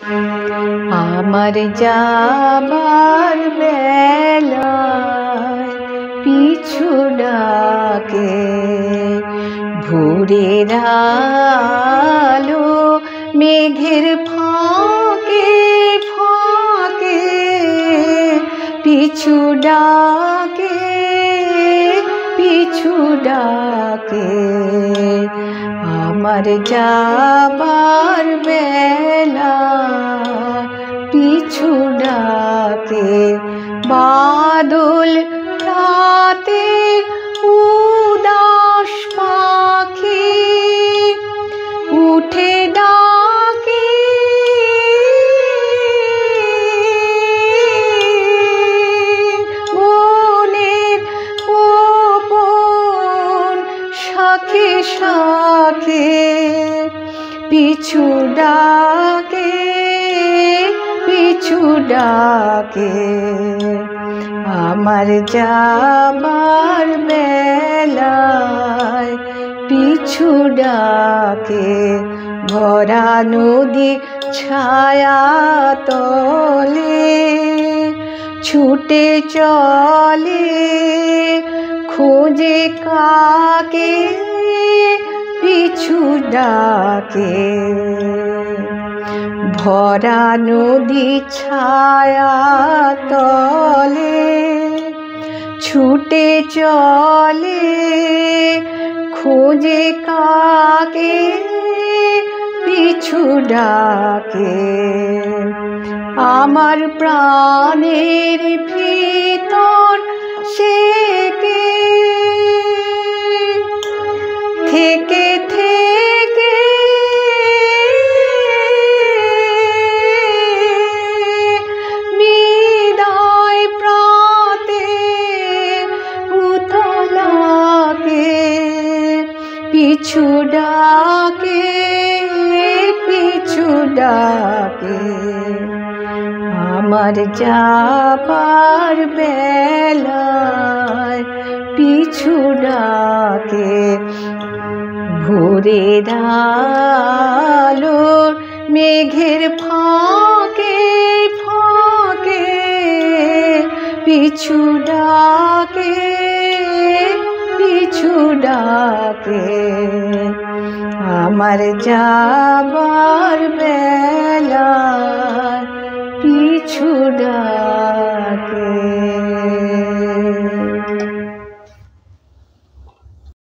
আমার যাবার বেলায় পিছু ডাকে ভোরের আলো মেঘের ফাঁকে ফাঁকে পিছু ডাকে পিছু ডাকে আমার যাবার বেলা পিছু ডাকে বাদল রাতে উদাস পাখি উঠে ডাকে মনের গোপন শাখে শাখে পিছু ডাকে পিছু ডাকে আমার যাবার বেলায় পিছু ডাকে ভরা নদী ছায়া তলে ছুটে চলে খোঁজে কাকে পিছু ডাকে ভরা নদী ছায়া তলে ছুটে চলে খোঁজে কাকে পিছু ডাকে আমার প্রাণের ভিতর সে কে থেকে থেকে হৃদয় প্রাতে উতলাকে পিছু ডাকে পিছু ডাকে আমার যাবার বেলায় পিছু ডাকে ভোরের আলো মেঘের ফাঁকে ফাঁকে পিছু ডাকে পিছু ডাকে আমার যাবার বেলা পিছু ডাকে।